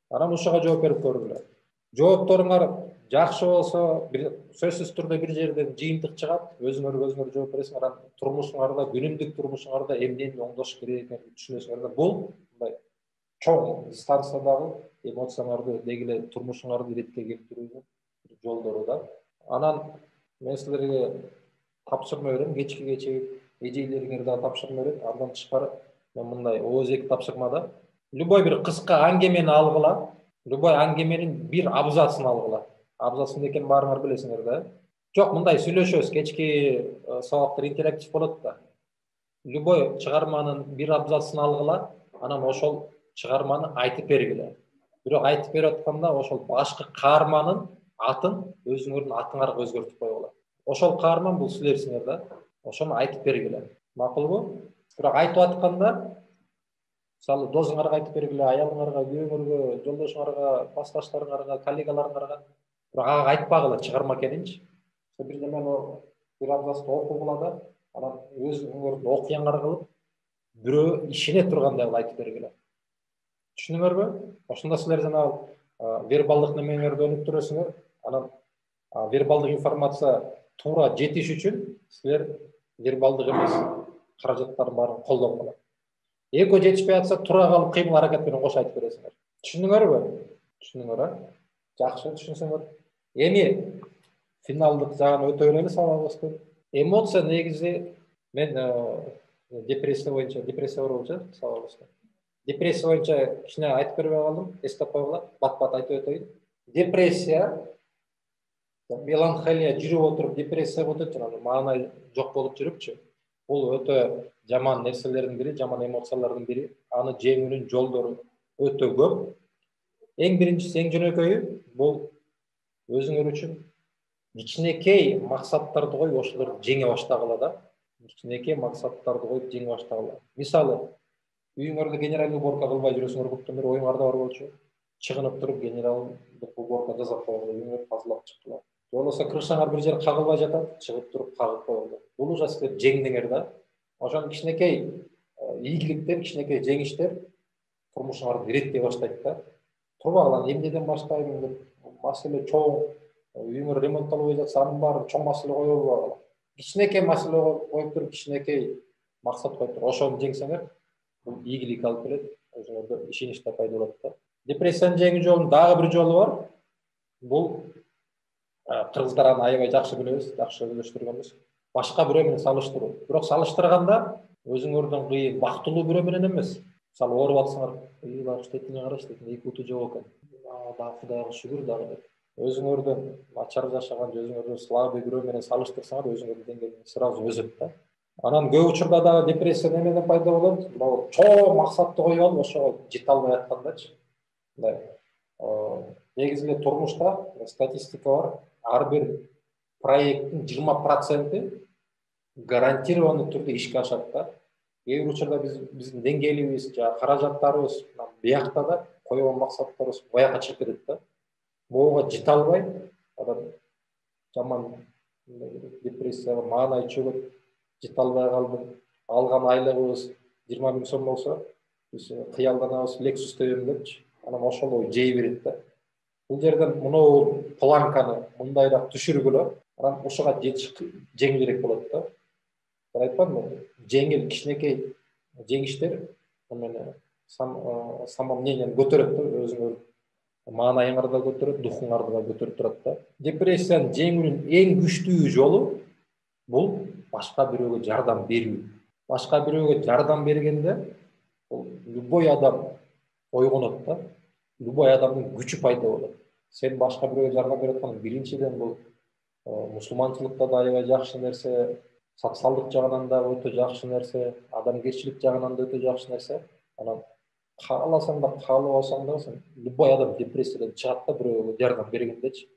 Анан ушуга жооп берип көргүлө. Жоопторуңар жакшы болсо, сөзсүз түрдө бир жерден жыйынтык чыгат, өзүңөр жооп бересиңер. Анан турмушуңарда, күнүмдүк турмушуңарда эмнени оңдош керек экенин түшүнөсүңөр. Бул мындай чоң дистанциядагы эмоцияңарды, деги эле турмушуңарды иретке келтирүүнүн жолдору да. Анан мен силерге тапшырма берем, кечкиге чейин эжейлериңерге дагы тапшырма берем. Андан тышкары мен мындай ооз-эки тапшырмада любой бир кыска аңгемени алгыла. Любой аңгеменин бир абзацын алгыла. Абзацын экенин баарыңар билесиңер да. Жок, мындай сүйлөшөбүз, кечки сабактар интерактив болот да. Любой чыгарманын бир абзацын алгыла, анан ошол чыгарманы айтып бергиле. Бирок айтып берип атканда ошол башкы каармандын атын өзүңөрдүн атыңарга өзгөртүп койгула. Ошол каарман бул силерсиңер да. Ошону айтып бергиле. Макулбу? Бирок айтып атканда мисалы досуңарга айтып бергиле, аялыңарга, күйөөңөргө, жолдошуңарга, классташтарыңарга, коллегаларыңарга. Бирок ага айтпагыла чыгарма экенинчи. Бир немени бир абзацты окугула да, анан өзүңөрдүн окуяңар кылып, бирөө ишене тургандай кылып айтып бергиле. Түшүндүңөрбү? Ошондо силер жанагы вербалдык немеңерди өнүктүрөсүңөр. Анан вербалдык информация туура жетиш үчүн силер вербалдык эмес каражаттардын баарын колдонгула. Эко жетишпей атса туура калып кыймыл аракет менен кошо айтып бересиңер. Түшүндүңөрбү? Түшүндүңөр, а? Жакшы түшүнсөңөр. Эми финалдык жагын өтө берели сабагыбыздын. Эмоция негизи мен депрессия бар болчу сабагыбызда. Депрессия боюнча кичине айтып бербей калдым, эстеп койгула, бат-бат айтып өтөйүн. Депрессия, меланхолия жүрүп отуруп депрессия болуп атат, жана маанай жок болуп жүрүпчү. Бул өтө жаман нерселердин бири, жаман эмоциялардын бири. Аны жеңүүнүн жолдору өтө көп. Эң биринчиси, эң жөнөкөйү, бул өзүңөр үчүн кичинекей максаттарды коюп, ошолорду жеңе баштагыла да. Кичинекей максаттарды коюп, жеңе баштагыла. Мисалы, үйүңөрдө генеральный уборка кылбай жүрөсүңөр, көптөн бери оюңарда бар болчу. Чыгынып туруп генералдык уборка жасап койгула, үйүңөрдү тазалап чыккыла. Же болбосо крышаңар бир жер кагылбай жатат, чыгып туруп кагып койгула. Бул уже силер жеңдиңер да. Ошон кичинекей ийгиликтер, кичинекей жеңиштер турмушуңарды иреттей баштайт да. Турбагыла, эмнеден баштайм деп, маселе чоң, үйүңөр ремонттолбой жатса анын баарын чоң маселе коюп алгыла. Кичинекей маселе коюп туруп, кичинекей максат коюп туруп, ошону жеңсеңер, бул ийгилик алып келет, өзүңөрдө ишенич да пайда болот да. Депрессияны жеңүү жолунун дагы бир жолу бар. Бул кыргыздар аны аябай жакшы билебиз, жакшы өздөштүргөнбүз. Башка бирөө менен салыштыруу. Бирок салыштырганда өзүңөрдөн кыйын бактылуу бирөө менен эмес. Мисалы ооруп атсаңар, багы штетине караш, эки буту жок экен. Дагы Кудайга шүгүр дагы деп. Өзүңөрдөн начар жашаган, өзүңөрдөн слабый бирөө менен салыштырсаңар, өзүңөрдүн деңгээлиңиз сразу өсөт да. Анан көп учурда дагы депрессия немеден пайда болот? Могу чоң максатты коюп алып, ошого жете албай аткандачы. Мындай негизи эле турмушта статистика бар. Ар бир проекттин 20% гарантированный түрдө ишке ашат да. Кээ бир учурда биздин деңгээлибиз, каражаттарыбыз биякта да койгон максаттарыбыз бояка чыгып кетет да. Буга жете албай, адам жаман депрессияга маанай чөгөт, жете албай калдым. Алган айлыгыбыз 20 000 сом болсо, биз кыялданабыз, Lexus тебем депчи. Анан ошол ой жей берет да. Бул жерден мынау планканы мындайраак түшүргүлө, анан ошого жетиш жеңилирээк болот да. Айтпадымбы, жеңил кичинекей жеңиштер самомнениени көтөрөт да, өзүңөр маанайыңарды да көтөрөт, духуңарды да көтөрүп турат да. Депрессияны жеңүүнүн эң күчтүү жолу бул башка бирөөгө жардам берүү. Башка бирөөгө жардам бергенде бул любой адам ойгонот да. Любой адамдын күчү пайда болот. Сен башка бирөөгө жардам берип аткан биринчиден бул мусулманчылыкта да аябай жакшы нерсе, социалдык жагынан да өтө жакшы нерсе, адамгерчилик жагынан да өтө жакшы нерсе. Анан кааласаң да каалабасаң да сен любой адам депрессиядан чыгат да, бирөөгө жардам бергендечи.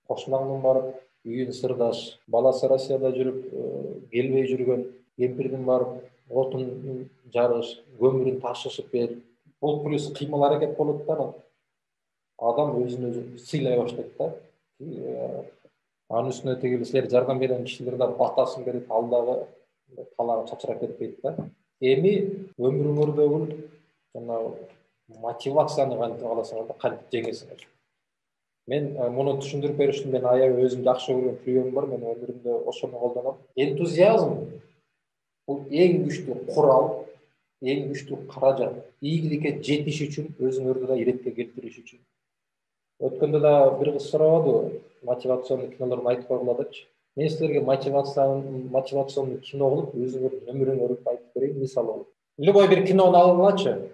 Кошунаңдын барып үйүн сырдаш, баласы Россияда жүрүп келбей жүргөн кемпирдин барып отун жарыш, көмүрүн ташышып бер. Бул плюс кыймыл аракет болот да. Адам өзүн өзү сыйлай баштайт да. Анын үстүнө тигил силер жардам берген кишилер да батасын берип, ал дагы талаага чачырап кетпейт да. Эми өмүрүңөрдөгү жанагы мотивацияны кантип аласыңар да, кантип жеңесиңер. Мен муну түшүндүрүп бериш үчүн мен аябай өзүм жакшы көргөн прием бар, мен өмүрүмдө ошону колдоном. Энтузиазм бул эң күчтүү курал, эң күчтүү каражат. Ийгиликке жетиш үчүн, өзүңөрдү да иретке келтириш үчүн. Өткөндө да бир кыз сурабады, мотивационный кинолорду айтып койгула депчи. Мен силерге мотивационный кино кылып, өзүңөрдүн өмүрүңөрдү айтып берейин, мисал болуп. Любой бир кинону алгылачы.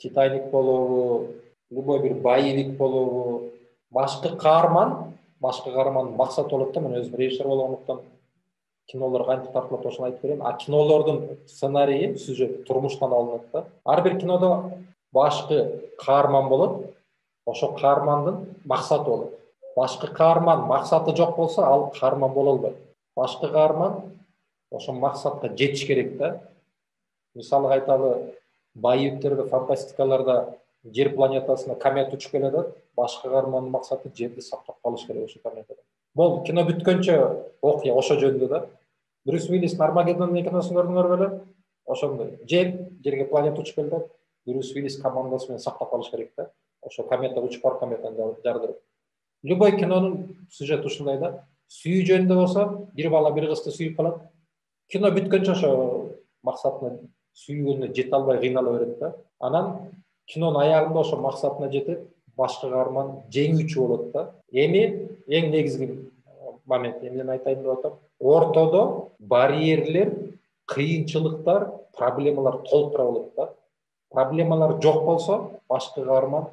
Титаник болобу, любой бир боевик болобу. Башкы каармандын максаты болот да. Мен өзүм режиссер болгондуктан кинолор кантип тартылат ошону айтып берейин. А кинолордун сценарийи, сюжети турмуштан алынат да. Ар бир кинодо башкы каарман болот. Ошо каармандын максаты болот. Башкы каарман максаты жок болсо, ал каарман боло албайт. Башкы каарман ошо максатка жетиш керек да. Мисалы айталы, боевиктерде, фантастикаларда жер планетасына комета учуп келет, башкы каармандын максаты жерди сактап калыш керек ошо кометадан. Бул кино бүткөнчө окуя ошо жөнүндө да. Брюс Уиллистин Армагеддон киносун көрдүңөр беле? Ошондой. Жерге планета учуп келет, Брюс Уиллис командасы менен сактап калыш керек да. Ошо комета учуп барып кометаны жардырып. Любой кинонун сюжети ушундай да. Сүйүү жөнүндө болсо, бир бала бир кызды сүйүп калат. Кино бүткөнчө ошо максатына сүйгөнүнө жете албай кыйнала берет да. Анан кинонун аягында ошо максатына жетип, башкы каарман жеңүүчү болот да. Эми эң негизги момент эмнени айтайын деп атам? Ортодо барьерлер, кыйынчылыктар, проблемалар толтура болот да. Проблемалар жок болсо, башкы каарман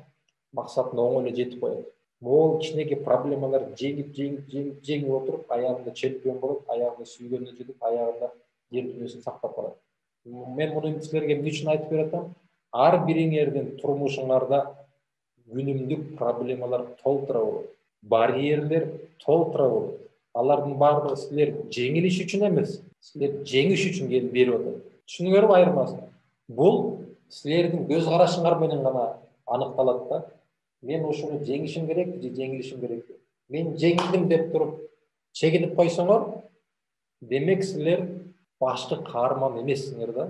максатына оңой эле жетип коет. Могул кичинекей проблемалар жеңип отуруп, аягында чемпион болуп, аягында сүйгөнүнө жетип, аягында жер дүнүйөсүн сактап калат. Мен муну силерге эмне үчүн айтып бератам? Ар бириңердин турмушуңарда күнүмдүк проблемалар толтура болот. Барьерлер толтура болот. Алардын баардыгы силер жеңилиш үчүн эмес, силер жеңиш үчүн келип берип атат. Түшүнүңөрбү айырмасын? Бул силердин көз карашыңар менен гана аныкталат да. Мен ушуну жеңишим керек же жеңилишим керек. Мен жеңилдим деп туруп чегинип койсоңор, демек силер башкы каарман эмессиңер да.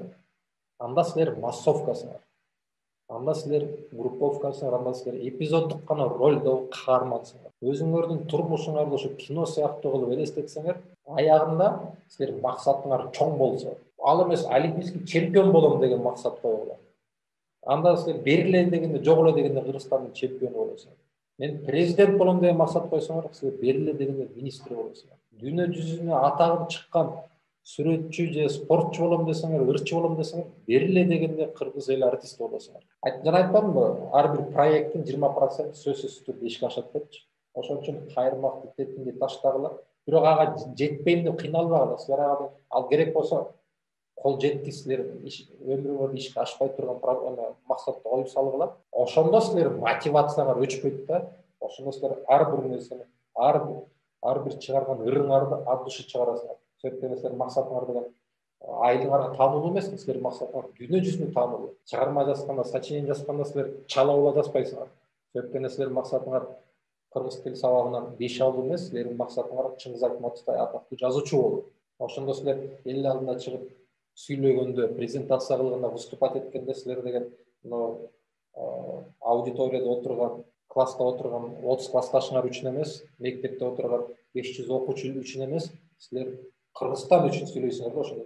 Анда силер массовкасыңар. анда силер групповкасыңар, анда силер эпизоддук гана ролдо каармансыңар. Өзүңөрдүн турмушуңарды ошо кино сыяктуу кылып элестетсеңер, аягында силер максатыңар чоң болсо, ал эмес олимпийский чемпион болом деген максат койгула. Анда силер бериле дегенде, жок эле дегенде Кыргызстандын чемпиону болосуңар. Мен президент болом деген максат койсоңор, силер бериле дегенде министр болосуңар. Дүйнө жүзүнө атагы чыккан сүрөтчү же спортчу болом десеңер, ырчы болом десеңер, бериле дегенде кыргыз эл артисти болосуңар. Жана айтпадымбы, ар бир проекттин 20% сөзсүз түрдө ишке ашат депчи. Ошон үчүн кайрымакты тетинге таштагыла. Бирок ага жетпейм деп кыйналбагыла. Силер ага ал керек болсо кол жеткис силер өмүрүңөрдө ишке ашпай турган максатты коюп салгыла. Ошондо силер мотивацияңар өчпөйт да. Ошондо силер ар бир нерсени, ар бир чыгарган ырыңарды ат душы чыгарасыңар. Себептен силер максатыңар деген айылыңарга таанылуу эмес, силер максатыңар дүйнө жүзүнө таанылуу. Чыгарма жазганда, сочинение жазганда силер чалаула жазбайсыңар. Себептен силер максатыңар кыргыз тил сабагынан 5 алуу эмес, силердин максатыңар Чыңгыз Айтматовдой атактуу жазуучу болуу. Ошондо силер эл алдына чыгып сүйлөгөндө, презентация кылганда, выступать эткенде силер деген аудиторияда отурган, класста отурган 30 классташыңар үчүн эмес, мектепте отурган 500 окуучу үчүн эмес, силер Кыргызстан үчүн сүйлөйсүңөр да. Ошондо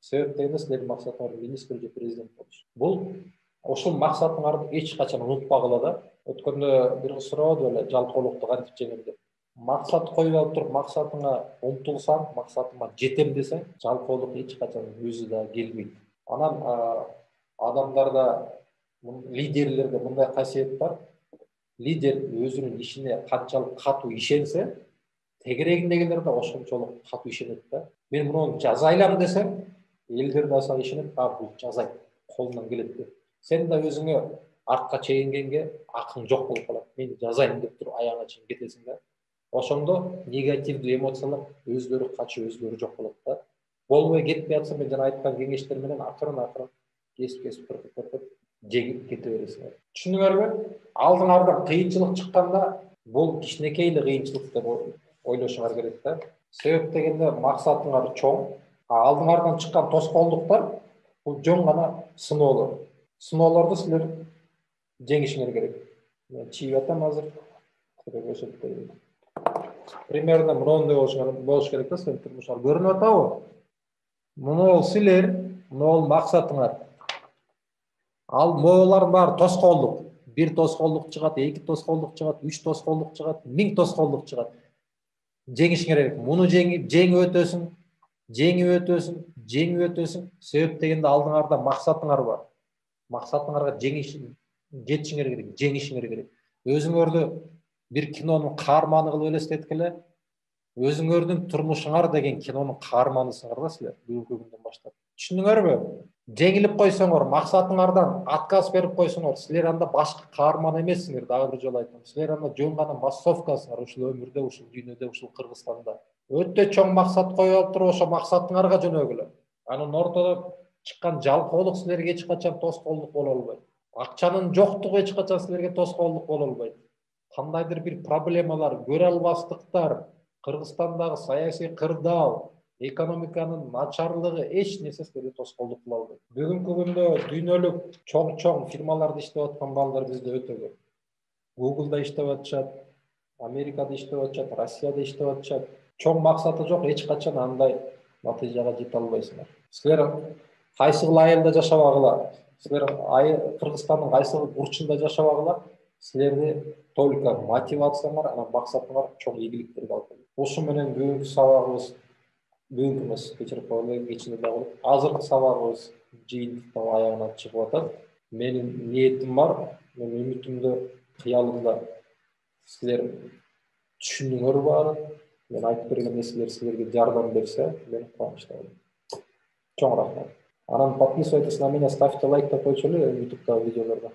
себеп дегенде силердин максатыңар министр же президент болуш. Бул ошол максатыңарды эч качан унутпагыла да. Өткөндө бир кыз сурабады эле, жалкоолукту кантип жеңем деп. Максат коюп алып туруп, максатыңа умтулсаң, максатыма жетем десең, жалкоолук эч качан өзү да келбейт. Анан адамдарда, лидерлерде мындай касиет бар. Лидер өзүнүн ишине канчалык катуу ишенсе, тегерегиндегилер да ошончолук катуу ишенет да. Мен муну жазайлам десем, элдер да аса ишенет, бул жазайт, колунан келет деп. Сен да өзүңө артка чегингенге акың жок болуп калат. Мен жазайм деп туруп аягына чейин кетесиң да. Ошондо негативдүү эмоциялар өзлөрү качып, өзлөрү жок болот да. Болбой кетпей атса, мен жана айткан кеңештер менен акырын кесип кыркып жегип кете бересиңер. Түшүндүңөрбү? Алдыңардан кыйынчылык чыкканда, бул кичинекей эле кыйынчылык деп ойлошуңар керек да. Себеп дегенде максатыңар чоң, алдыңардан чыккан тоскоолдуктар бул жөн гана сыноолор. Сыноолорду силер жеңишиңер керек. Мен чийип атам азыр. Примерно мындай болуш керек да, силердин турмушуңар көрүнүп атабы? Муну силер, муну максатыңар. Ал моолардын баары тоскоолдук. Бир тоскоолдук чыгат, 2 тоскоолдук чыгат, 3 тоскоолдук чыгат, 1000 тоскоолдук чыгат. Жеңишиңер керек. Муну жеңип өтөсүң. Себеп дегенде алдыңарда максатыңар бар. Максатыңарга жетишиңер керек, жеңишиңер керек. Өзүңөрдү бир кинонун каарманы кылып элестеткиле. Өзүңөрдүн турмушуңар деген кинонун каарманысыңар да силер бүгүнкү күндөн баштап. Түшүндүңөрбү? Жеңилип койсоңор, максатыңардан отказ берип койсоңор, силер анда башка каарман эмессиңер, дагы бир жолу айтам. Силер анда жөн гана массовкасыңар ушул өмүрдө, ушул дүйнөдө, ушул Кыргызстанда. Өтө чоң максат коюп алып туруп, ошо максатыңарга жөнөгүлө. Анын ортодо чыккан жалкоолук силерге эч качан тоскоолдук боло албайт. Акчанын жоктугу эч качан силерге тоскоолдук боло албайт. Кандайдыр бир проблемалар, көрө албастыктар, Кыргызстандагы саясий кырдаал, экономиканын начарлыгы эч нерсе силерге тоскоолдук кыла албайт. Бүгүнкү күндө дүйнөлүк чоң фирмаларда иштеп аткан балдар бизде өтө көп. Google'да иштеп атышат, Америкада иштеп атышат, Россияда иштеп атышат. Чоң максаты жок, эч качан андай натыйжага жете албайсыңар. Силер кайсыл айылда жашабагыла, силер Кыргызстандын кайсыл бурчунда жашабагыла, силерди только мотивацияңар, анан максатыңар чоң ийгиликтерге алып келет. Ошо менен бүгүнкү сабагыбыз, бүгүнкү эмес, кечирип коелу, кечинде дагы азыркы сабагыбыз жыйынтыктан аягына чыгып атат. Менин ниетим бар, мен үмүтүмдө, кыялымда силер түшүндүңөр баарын. Мен айтып берген нерселер силерге жардам берсе, мен кубанычта болом. Чоң рахмат. Анан подписывайтесь на меня, ставьте лайк деп койчу эле YouTube'дагы видеолорго.